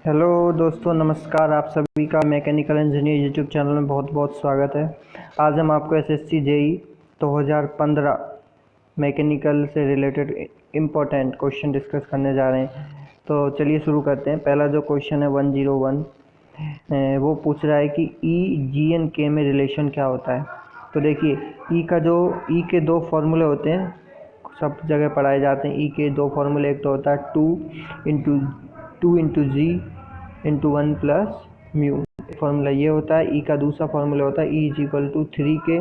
Hello दोस्तों, नमस्कार। आप सभी का मैकेनिकल इंजीनियर यूट्यूब चैनल में बहुत बहुत स्वागत है। आज हम आपको एसएससी जेई 2015 मैकेनिकल से रिलेटेड इम्पोर्टेंट क्वेश्चन डिस्कस करने जा रहे हैं। तो चलिए शुरू करते हैं। पहला जो क्वेश्चन है 101 वो पूछ रहा है कि ई जी एन के में रिलेशन क्या होता है। तो देखिए, ई के दो फॉर्मूले होते हैं, सब जगह पढ़ाए जाते हैं। ई के दो फॉर्मूले, एक तो होता है two into G into 1 plus mu. Formula ये होता है। ई का दूसरा फॉर्मूला होता है E is equal to 3k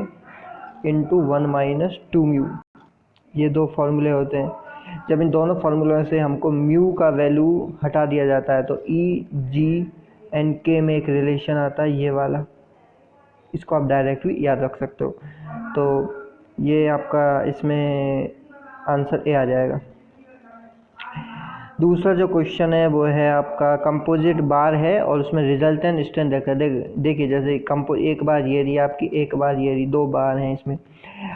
into 1 minus 2 mu. ये दो फॉर्मूले होते हैं। जब इन दोनों फार्मूलों से हमको म्यू का वैल्यू हटा दिया जाता है तो ई जी एन के में एक रिलेशन आता है, ये वाला। इसको आप डायरेक्ट भी याद रख सकते हो। तो ये आपका इसमें आंसर ए आ जाएगा। दूसरा जो क्वेश्चन है वो है आपका कंपोजिट बार है और उसमें रिजल्टेंट स्ट्रेंथ रखा है। देखिए, जैसे एक बार ये रही आपकी, एक बार ये रही, दो बार हैं इसमें।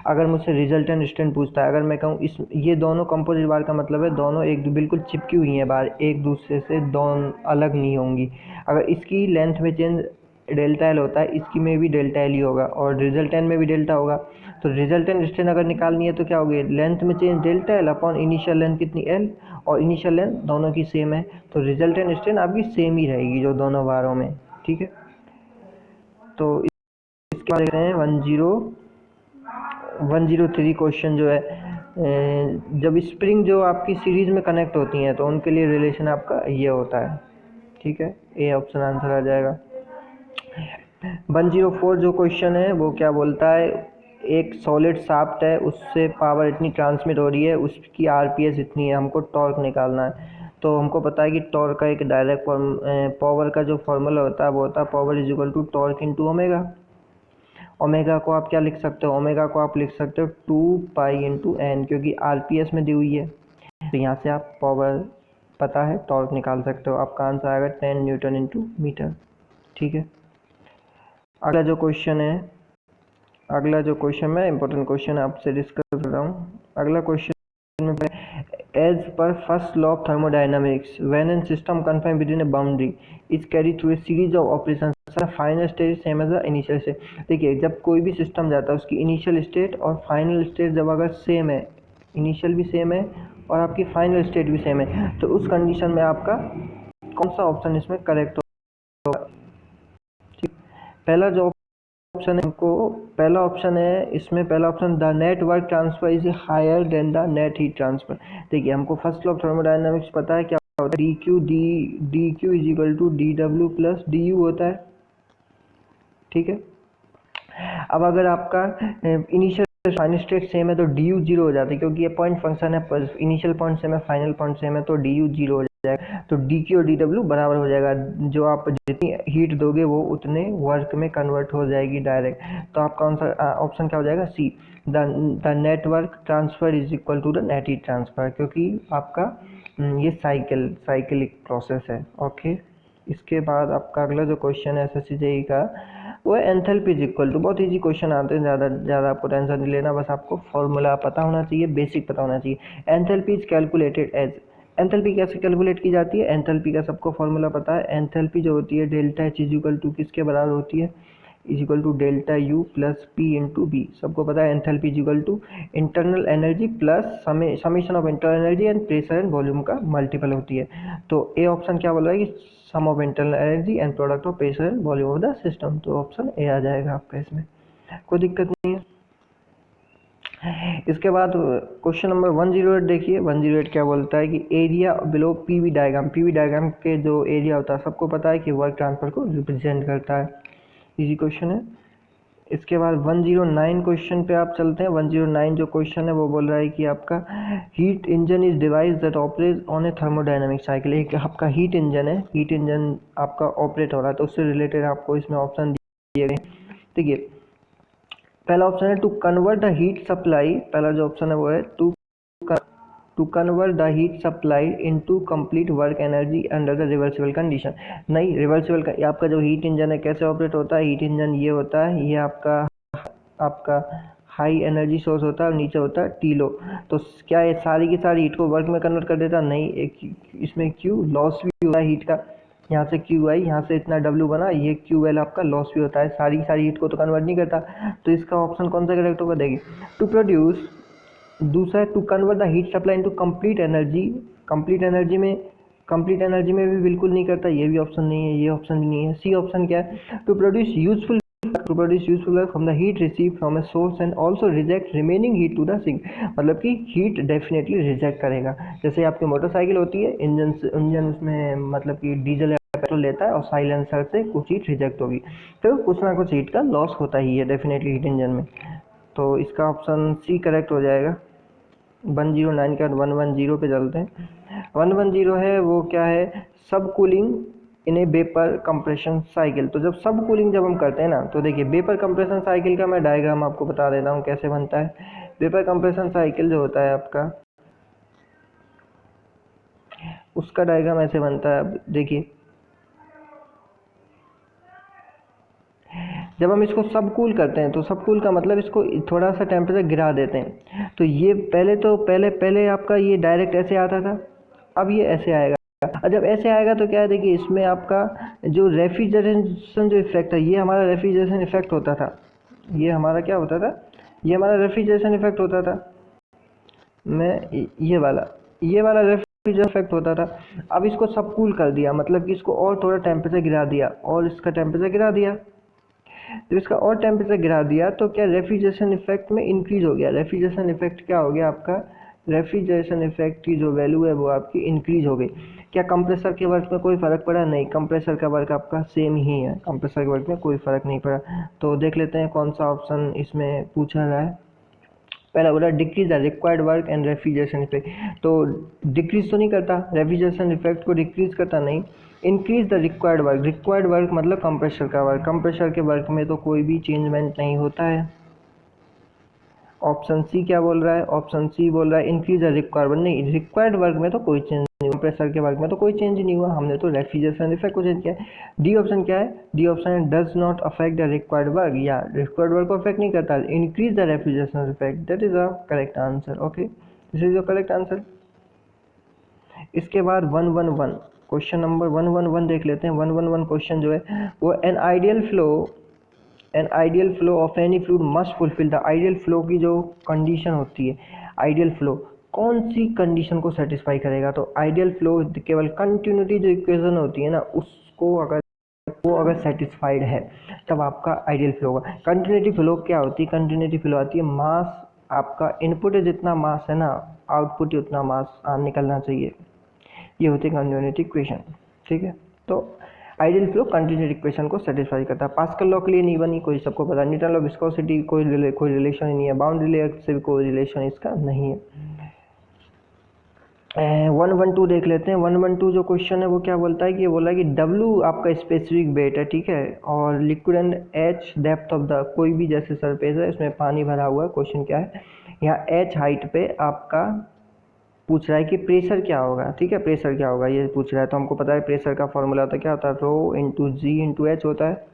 अगर मुझसे रिजल्टेंट स्ट्रेंथ पूछता है, अगर मैं कहूँ ये दोनों कंपोजिट बार का मतलब है दोनों एक बिल्कुल चिपकी हुई हैं बार, एक दूसरे से दोनों अलग नहीं होंगी। अगर इसकी लेंथ में चेंज डेल्टा एल होता है, इसकी में भी डेल्टा एल ही होगा और रिजल्टेंट में भी डेल्टा होगा। तो रिजल्टेंट स्ट्रेंथ अगर निकालनी है तो क्या होगी, लेंथ में change delta L upon initial length कितनी एल, और इनिशियल लेंथ दोनों की सेम है, तो रिजल्टेंट स्ट्रेंथ आपकी सेम ही रहेगी जो दोनों बारों में। ठीक है, तो इसके बाद देखते हैं 103 क्वेश्चन जो है, जब स्प्रिंग जो आपकी सीरीज में कनेक्ट होती हैं तो उनके लिए रिलेशन आपका ये होता है। ठीक है, ए ऑप्शन आंसर आ जाएगा। 104 जो क्वेश्चन है वो क्या बोलता है, एक सॉलिड शाफ्ट है, उससे पावर इतनी ट्रांसमिट हो रही है, उसकी आरपीएस इतनी है, हमको टॉर्क निकालना है। तो हमको पता है कि टॉर्क का एक डायरेक्ट पावर का जो फॉर्मूला होता है वो होता है power is equal to torque into omega. Omega को आप क्या लिख सकते हो, ओमेगा को आप लिख सकते हो 2 पाई इंटू एन, क्योंकि आरपीएस में दी हुई है। तो यहाँ से आप पावर पता है, टॉर्क निकाल सकते हो। आपका आंसर आएगा 10 न्यूटन इंटू मीटर। ठीक है, अगला जो क्वेश्चन मैं इंपॉर्टेंट क्वेश्चन आपसे डिस्कस कर रहा हूँ। अगला क्वेश्चन में एज पर first law of thermodynamics when an system confined within a boundary is carry through a series of operation final state same as the initial state. देखिए, जब कोई भी सिस्टम जाता है उसकी इनिशियल स्टेट और फाइनल स्टेट जब अगर सेम है, इनिशियल भी सेम है और आपकी फाइनल स्टेट भी सेम है, तो उस कंडीशन में आपका कौन सा ऑप्शन इसमें करेक्ट होगा। ठीक, पहला जो ऑप्शन है हमको, पहला ऑप्शन है इसमें, पहला option the net work transfer is higher than the net heat transfer. देखिए, हमको फर्स्ट लॉ ऑफ थर्मोडायनामिक्स पता है क्या होता है, D Q is equal to D W plus D U होता है। ठीक है, अब अगर आपका इनिशियल फाइनल स्टेट सेम है तो डी यू जीरो हो जाता है, क्योंकि ये पॉइंट फंक्शन है, इनिशियल पॉइंट सेम है, फाइनल पॉइंट सेम है, तो डी यू जीरो हो जाएगा। तो डी क्यू और डी डब्ल्यू बराबर हो जाएगा, जो आप जितनी हीट दोगे वो उतने वर्क में कन्वर्ट हो जाएगी डायरेक्ट। तो आपका आंसर ऑप्शन क्या हो जाएगा, C, the network transfer is equal to the net heat transfer, क्योंकि आपका ये साइकिलिक प्रोसेस है। ओके, इसके बाद आपका अगला जो क्वेश्चन है एसएससी जेईई का, वो है एंथैल्पी इज इक्वल टू, बहुत इजी क्वेश्चन आते हैं, ज़्यादा आपको टेंशन नहीं लेना, बस आपको फॉर्मूला पता होना चाहिए, बेसिक पता होना चाहिए। Enthalpy is calculated as, enthalpy कैसे कैलकुलेट की जाती है, एंथैल्पी का सबको फॉर्मूला पता है। एंथैल्पी जो होती है delta H is equal to किसके बराबर होती है, is equal to delta U plus P into B, सबको पता है। Enthalpy is equal to internal energy plus summation of internal energy and pressure and volume का मल्टीपल होती है। तो ए ऑप्शन क्या बोल रहा है कि sum of internal energy and product of pressure and volume of the system. तो ऑप्शन ए आ जाएगा आपका, इसमें कोई दिक्कत नहीं है। इसके बाद क्वेश्चन नंबर 108 देखिए, 108 क्या बोलता है कि एरिया बिलो पीवी डायग्राम के जो एरिया होता है सबको पता है कि वर्क ट्रांसफर को रिप्रेजेंट करता है। इजी क्वेश्चन है। इसके बाद 109 क्वेश्चन पे आप चलते हैं। 109 जो क्वेश्चन है वो बोल रहा है कि आपका heat engine is device that operate on A thermodynamic cycle. एक आपका हीट इंजन है, हीट इंजन आपका ऑपरेट हो रहा है, तो उससे रिलेटेड आपको इसमें ऑप्शन दिए गए। देखिए, पहला ऑप्शन है to convert the heat supply, पहला जो ऑप्शन है वो है to convert the heat supply into complete work energy under the reversible condition. नहीं, रिवर्सिबल का आपका जो हीट इंजन है कैसे ऑपरेट होता है, हीट इंजन ये होता है, ये आपका हाई एनर्जी सोर्स होता है और नीचे होता है टी लो। तो क्या ये सारी की सारी हीट को वर्क में कन्वर्ट कर देता, नहीं, एक इसमें क्यों लॉस भी होता है हीट का, यहाँ से क्यू आई, यहाँ से इतना डब्ल्यू बना, ये क्यू एल आपका लॉस भी होता है, सारी हीट को तो कन्वर्ट नहीं करता। तो इसका ऑप्शन कौन सा करेक्ट होगा? देखिए टू प्रोड्यूस, दूसरा है to convert the heat supply into complete energy. Complete energy में भी बिल्कुल नहीं करता, ये भी ऑप्शन नहीं है, ये ऑप्शन भी नहीं है। सी ऑप्शन क्या है? To produce useful work from the heat receive from a source and also reject remaining heat to the sink. मतलब कि हीट डेफिनेटली रिजेक्ट करेगा। जैसे आपकी मोटरसाइकिल होती है, इंजन उसमें मतलब कि डीजल या पेट्रोल लेता है और साइलेंसर से कुछ हीट रिजेक्ट होगी, तो कुछ ना कुछ हीट का लॉस होता ही है डेफिनेटली हीट इंजन में। तो इसका ऑप्शन सी करेक्ट हो जाएगा। 109 के बाद 110 पे चलते हैं। 110 है वो क्या है? सब कूलिंग इन ए वेपर कंप्रेशन साइकिल। तो जब सब कूलिंग जब हम करते हैं ना, तो देखिए वेपर कंप्रेशन साइकिल का मैं डायग्राम आपको बता देता हूँ कैसे बनता है। वेपर कंप्रेशन साइकिल जो होता है आपका, उसका डायग्राम ऐसे बनता है। अब देखिए जब हम इसको सब कूल करते हैं, तो सब कूल का मतलब इसको थोड़ा सा टेम्परेचर गिरा देते हैं। तो ये पहले आपका ये डायरेक्ट ऐसे आता था, अब ये ऐसे आएगा। और जब ऐसे आएगा तो क्या है, देखिए इसमें आपका जो रेफ्रिजरेशन जो इफेक्ट है, ये हमारा रेफ्रिजरेशन इफेक्ट होता था। ये हमारा क्या होता था? ये हमारा रेफ्रिजरेशन इफेक्ट होता था। ये वाला रेफ्रिजरेशन इफेक्ट होता था। अब इसको सब कूल कर दिया, मतलब कि इसको और थोड़ा टेम्परेचर गिरा दिया, और इसका टेम्परेचर गिरा दिया। जब इसका और टेम्परेचर गिरा दिया तो क्या रेफ्रिजरेशन इफेक्ट में इंक्रीज हो गया। रेफ्रिजरेशन इफेक्ट क्या हो गया आपका? रेफ्रिजरेशन इफेक्ट की जो वैल्यू है वो आपकी इंक्रीज हो गई। क्या कंप्रेसर के वर्क में कोई फ़र्क पड़ा? नहीं, कंप्रेसर का वर्क आपका सेम ही है, कंप्रेसर के वर्क में कोई फ़र्क नहीं पड़ा। तो देख लेते हैं कौन सा ऑप्शन इसमें पूछा रहा है। पहला बोला decrease the required work and refrigeration effect. तो डिक्रीज तो नहीं करता, रेफ्रिजरेशन इफेक्ट को डिक्रीज करता नहीं। इंक्रीज द रिक्वायर्ड वर्क मतलब कंप्रेसर का वर्क, कंप्रेसर के वर्क में तो कोई भी चेंजमेंट नहीं होता है। ऑप्शन सी क्या बोल रहा है? ऑप्शन सी बोल रहा है इंक्रीज द रिक्वायरमेंट। नहीं, रिक्वायर्ड वर्क में तो कोई चेंज नहीं, कंप्रेसर के वर्क में तो कोई चेंज नहीं हुआ, हमने तो रेफ्रिजरेशन इफेक्ट को चेंज किया है। डी ऑप्शन क्या है? D option does not affect the required work, या रिक्वायर्ड वर्क को अफेक्ट नहीं करता, increase the refrigeration effect. That is the correct answer. Okay, this is the correct answer. इसके बाद 111 क्वेश्चन नंबर 111 देख लेते हैं। 111 क्वेश्चन जो है वो an ideal flow of any fluid must fulfil the. Ideal flow की जो कंडीशन होती है, आइडियल फ्लो कौन सी कंडीशन को सेटिस्फाई करेगा? तो आइडियल फ्लो केवल कंटिन्यूटी जो इक्वेशन होती है ना, उसको अगर सेटिस्फाइड है तब आपका आइडियल फ्लो होगा। कंटिन्यूटी फ्लो क्या होती है? कंटिन्यूटी फ्लो आती है मास, आपका इनपुट जितना मास है ना, आउटपुट उतना मास निकलना चाहिए। ये होती है कंटिन्यूटी इक्वेशन। ठीक है, तो आइडियल फ्लो कंटिन्यूटी इक्वेशन को सेटिस्फाई करता है। पास्कल लॉ के लिए नहीं बनी, कोई सबको पता। न्यूटन लॉ विस्कोसिटी कोई रिलेशन ही नहीं है। बाउंड्री लेयर से भी कोई रिलेशन इसका नहीं है। 112 देख लेते हैं। 112 जो क्वेश्चन है वो क्या बोलता है कि ये बोला है कि W आपका स्पेसिफिक वेट है, ठीक है, और liquid and H depth of the, कोई भी जैसे सरफेस है इसमें पानी भरा हुआ है। क्वेश्चन क्या है? यहाँ H हाइट पे आपका पूछ रहा है कि प्रेशर क्या होगा। ठीक है, प्रेशर क्या होगा ये पूछ रहा है। तो हमको पता है प्रेशर का फॉर्मूला होता है, क्या होता है? Rho into G into H होता है।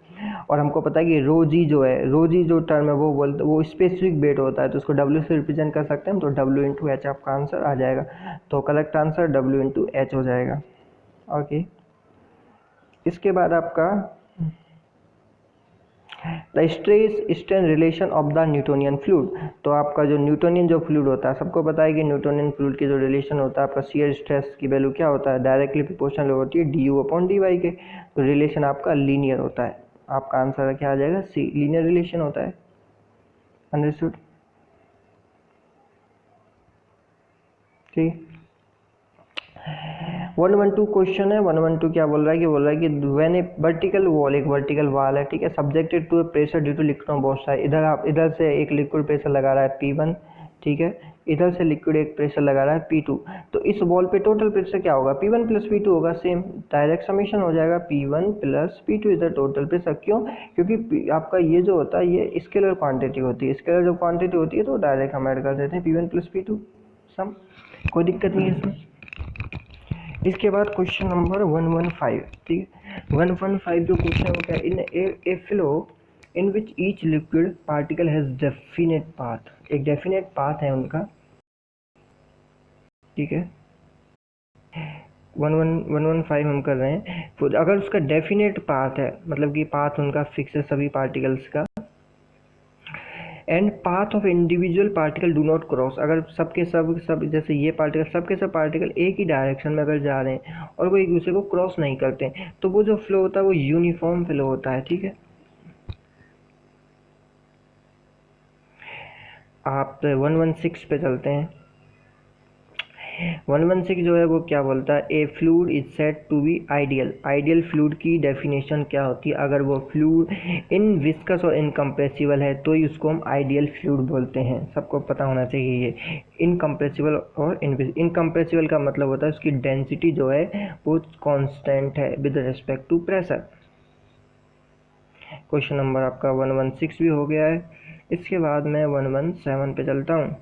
और हमको पता है कि रो जी जो टर्म है वो स्पेसिफिक वेट होता है, तो उसको डब्ल्यू से रिप्रेजेंट कर सकते हैं। तो डब्ल्यू इंटू एच आपका आंसर आ जाएगा। तो correct answer W into H हो जाएगा। ओके, इसके बाद आपका the stress strain relation of the Newtonian fluid. तो आपका जो न्यूटोनियन जो फ्लूइड होता है, सबको पता है कि न्यूटोनियन फ्लूइड की जो रिलेशन होता है आपका शियर स्ट्रेस की वैल्यू क्या होता है? डायरेक्टली प्रोपोर्शनल होती है D U upon D Y के। तो रिलेशन आपका लीनियर होता है। आपका आंसर क्या आ जाएगा? सी, लीनियर रिलेशन होता है। अंडरस्टूड? ठीक। 112 क्वेश्चन है। 112 क्या बोल रहा है कि व्हेन ए वर्टिकल वॉल, एक वर्टिकल वॉल है, ठीक है, subjected to a pressure due to liquid box है। इधर से एक लिक्विड प्रेशर लगा रहा है P1, ठीक है, इधर से लिक्विड एक प्रेशर लगा रहा है P2। तो इस वॉल पे टोटल प्रेशर क्या होगा? P1 प्लस P2 होगा। सेम डायरेक्ट समीशन हो जाएगा, P1 plus P2 is the total pressure. क्यों? क्योंकि आपका ये जो होता है ये स्केलर क्वांटिटी होती है। स्केलर जो क्वांटिटी होती है तो डायरेक्ट हम ऐड कर देते हैं P1 प्लस P2 सम, कोई दिक्कत नहीं है इसमें। इसके बाद क्वेश्चन नंबर 115, ठीक है। 115 जो क्वेश्चन होता है, in a flow in which each liquid particle has definite path. एक डेफिनेट पाथ है उनका, ठीक है। 115 हम कर रहे हैं। फिर अगर उसका डेफिनेट पाथ है, मतलब कि पाथ उनका फिक्स है सभी पार्टिकल्स का, and path of individual particle do not cross, अगर सब जैसे ये पार्टिकल सब पार्टिकल एक ही डायरेक्शन में अगर जा रहे हैं और वो एक दूसरे को क्रॉस नहीं करते हैं, तो वो जो फ्लो होता है वो यूनिफॉर्म फ्लो होता है। ठीक है, आप 116 पे चलते हैं। 116 जो है वो क्या बोलता है, a fluid is said to be ideal. Ideal fluid की डेफिनेशन क्या होती है, अगर वो फ्लूड इन विस्कस और इनकम्प्रेसिबल है तो ही उसको हम आइडियल फ्लूड बोलते हैं। सबको पता होना चाहिए ये इनकम्प्रेसिबल और इनकम्प्रेसिबल का मतलब होता है उसकी डेंसिटी जो है वो कांस्टेंट है with respect to pressure. Question number आपका 116 भी हो गया है। इसके बाद मैं 117 पे चलता हूँ।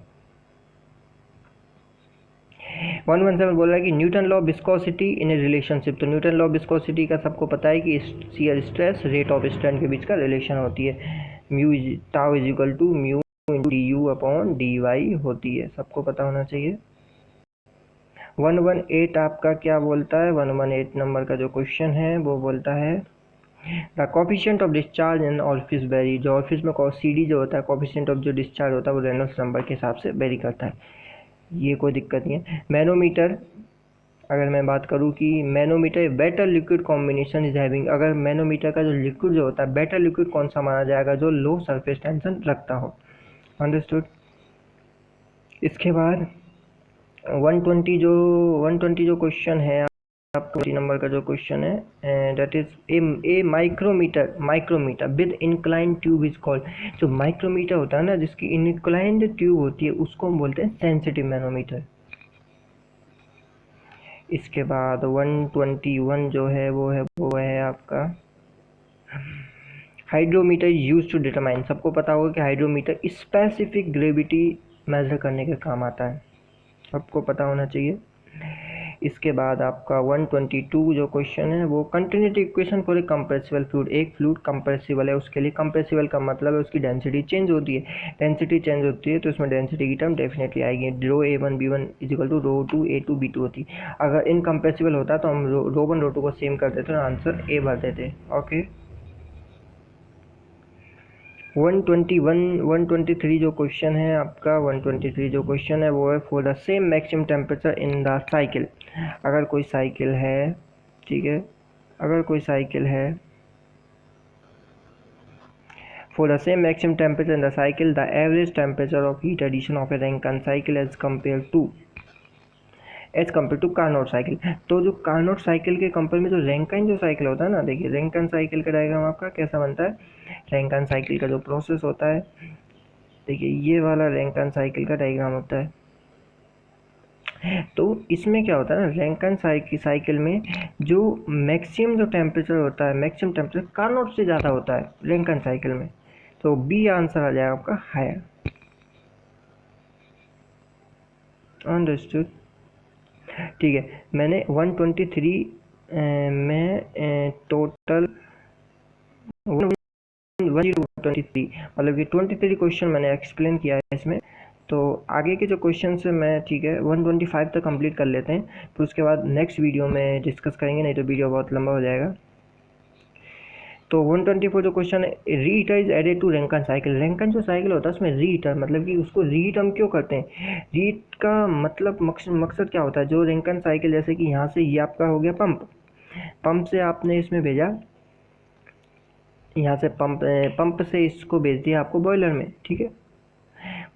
117 बोल रहा है कि Newton law of viscosity in a relationship. तो न्यूटन लॉ ऑफ विस्कोसिटी का सबको पता है कि shear stress rate of strain के बीच का रिलेशन होती है, tau is equal to mu into D U upon D Y होती है, सबको पता होना चाहिए। 118 आपका क्या बोलता है, 118 नंबर का जो क्वेश्चन है वो बोलता है the coefficient of discharge in orifice very. जो ऑरिफिस में सी डी जो होता है, कोफिशिएंट ऑफ जो डिस्चार्ज होता है वो रेनॉल्ड्स नंबर के हिसाब से वेरी करता है, ये कोई दिक्कत नहीं है। मैनोमीटर, अगर मैं बात करूँ कि manometer better liquid combination is having, अगर मैनोमीटर का जो लिक्विड जो होता है बेटर लिक्विड कौन सा माना जाएगा, जो लो सरफेस टेंशन रखता हो। अंडरस्टूड। इसके बाद 120 जो क्वेश्चन है आपको, 20 नंबर का जो क्वेश्चन है that is a micrometer with inclined tube is called. जो माइक्रोमीटर होता है ना जिसकी इंक्लाइंड ट्यूब होती है उसको हम बोलते हैं सेंसिटिव मैनोमीटर। इसके बाद 121 जो है वो है आपका हाइड्रोमीटर यूज टू डिटरमाइन। सबको पता होगा कि हाइड्रोमीटर स्पेसिफिक ग्रेविटी मेजर करने के काम आता है, सबको पता होना चाहिए। इसके बाद आपका 122 जो क्वेश्चन है वो continuity equation for a compressible fluid. एक फ्लूइड कंप्रेसिबल है, उसके लिए कंप्रेसिबल का मतलब है उसकी डेंसिटी चेंज होती है। डेंसिटी चेंज होती है तो उसमें डेंसिटी की टर्म डेफिनेटली आएगी, rho A1 B1 is equal to rho 2 A2 B2 होती। अगर इनकम्प्रेसिबल होता तो हम रो 1 रो 2 को सेम कर देते और आंसर ए भर देते। ओके 123 जो क्वेश्चन है आपका, 123 जो क्वेश्चन है वो है for the same maximum temperature in the cycle. अगर कोई साइकिल है, ठीक है, अगर कोई साइकिल है for the same maximum temperature in the cycle, the average temperature of heat addition of a Rankine cycle as compared to Carnot cycle. तो जो कार्नोट साइकिल के कंपेयर में जो रैंकाइन जो साइकिल होता है ना, देखिए रैंकाइन साइकिल का डायग्राम आपका कैसा बनता है। रैंकाइन साइकिल का जो प्रोसेस होता है, देखिए ये वाला रैंकाइन साइकिल का डायग्राम होता है। तो इसमें क्या होता है ना, रैंकाइन साइकिल में जो मैक्सिमम जो टेम्परेचर होता है, मैक्सिमम टेम्परेचर कार्नोट से ज़्यादा होता है रैंकाइन साइकिल में, तो बी आंसर आ जाएगा आपका हायर। अंडरस्टूड। ठीक है, मैंने 123 में टोटल 123 मतलब कि 23 क्वेश्चन मैंने एक्सप्लेन किया है इसमें। तो आगे के जो क्वेश्चन से मैं, ठीक है, 125 तक कंप्लीट कर लेते हैं, फिर उसके बाद नेक्स्ट वीडियो में डिस्कस करेंगे, नहीं तो वीडियो बहुत लंबा हो जाएगा। तो 124 जो क्वेश्चन है, reheater is added to Rankine cycle. Rankine जो साइकिल होता है उसमें रीहीटर, मतलब कि उसको रीहीट हम क्यों करते हैं, रीहीट का मतलब मकसद क्या होता है। जो रैंकाइन साइकिल, जैसे कि यहाँ से ये आपका हो गया पंप से आपने इसमें भेजा, यहाँ से पंप से इसको भेज दिया आपको बॉयलर में, ठीक है।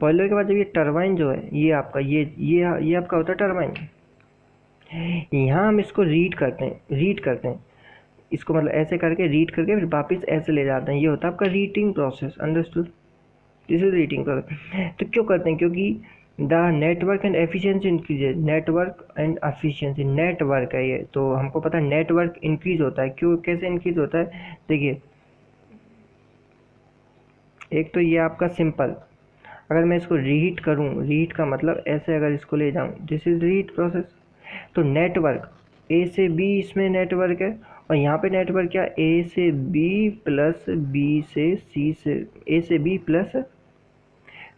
बॉयलर के बाद जब ये टरबाइन जो है ये आपका ये आपका होता है टरबाइन, यहाँ हम इसको रीड करते हैं इसको, मतलब ऐसे करके रीड करके फिर वापस ऐसे ले जाते हैं, ये होता है आपका reading process. Understood, this is reading process. तो क्यों करते हैं, क्योंकि the network and efficiency increase, network and efficiency, network है ये, तो हमको पता है नेटवर्क इंक्रीज होता है। क्यों, कैसे इंक्रीज होता है, देखिए एक तो ये आपका सिंपल, अगर मैं इसको रीहीट करूँ, रीहीट का मतलब ऐसे अगर इसको ले जाऊँ, दिस इज रीहीट प्रोसेस। तो नेटवर्क ए से बी इसमें नेटवर्क है, और यहाँ पे नेटवर्क क्या, ए से बी प्लस बी से सी से, ए से बी प्लस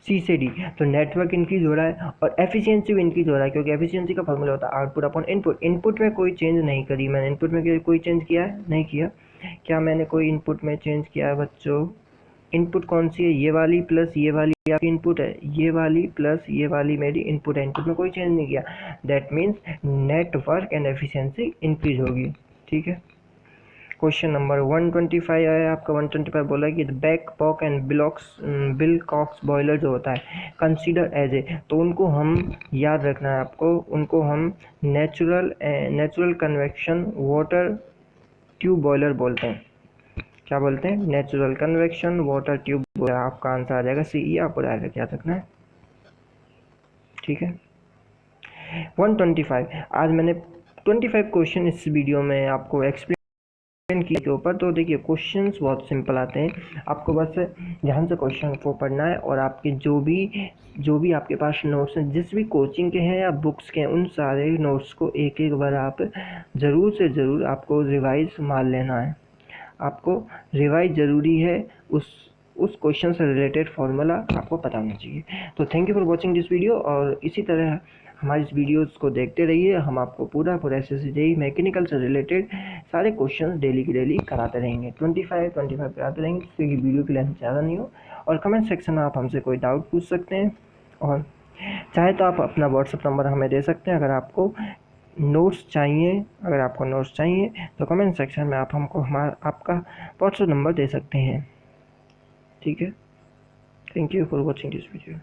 सी से डी, तो नेटवर्क इंक्रीज हो रहा है और एफिशिएंसी भी इंक्रीज हो रहा है, क्योंकि एफिशिएंसी का फॉर्मूला होता है आउटपुट अपॉन इनपुट। इनपुट में कोई चेंज नहीं करी मैंने, इनपुट में कोई चेंज किया है नहीं किया। क्या मैंने कोई इनपुट में चेंज किया है बच्चों? इनपुट कौन सी है? ये वाली प्लस ये वाली आपकी इनपुट है, ये वाली प्लस ये वाली मेरी इनपुट है। इनपुट में कोई चेंज नहीं किया, that means network and efficiency increase होगी। ठीक है। क्वेश्चन नंबर 125 है आपका। 125 बोला है कि बैक पॉक एंड बिलकॉक्स बॉयलर जो होता है कंसीडर एज ए, तो उनको हम याद रखना है आपको, उनको हम natural convection water tube boiler बोलते हैं। क्या बोलते हैं? Natural convection water tube boiler. आपका आंसर आ जाएगा सी, आपको डायरेक्ट याद रखना है। ठीक है। 125, आज मैंने 25 क्वेश्चन इस वीडियो में आपको एक्सप्लेन के ऊपर। तो देखिए क्वेश्चंस बहुत सिंपल आते हैं, आपको बस ध्यान से क्वेश्चन को पढ़ना है और आपके जो भी आपके पास नोट्स हैं, जिस भी कोचिंग के हैं या बुक्स के हैं, उन सारे नोट्स को एक एक बार आप ज़रूर से ज़रूर आपको रिवाइज मार लेना है। आपको रिवाइज ज़रूरी है, उस क्वेश्चन से रिलेटेड फार्मूला आपको पता होना चाहिए। तो thank you for watching this video, और इसी तरह हमारी इस वीडियोस को देखते रहिए। हम आपको पूरा SSC JEE मैकेनिकल से रिलेटेड सारे क्वेश्चन डेली की डेली कराते रहेंगे। 25 कराते रहेंगे, जिससे कि वीडियो की लेंथ ज़्यादा नहीं हो। और कमेंट सेक्शन में आप हमसे कोई डाउट पूछ सकते हैं, और चाहे तो आप अपना व्हाट्सअप नंबर हमें दे सकते हैं। अगर आपको नोट्स चाहिए तो कमेंट सेक्शन में आप हमको आपका व्हाट्सअप नंबर दे सकते हैं। ठीक है। Thank you for watching this video.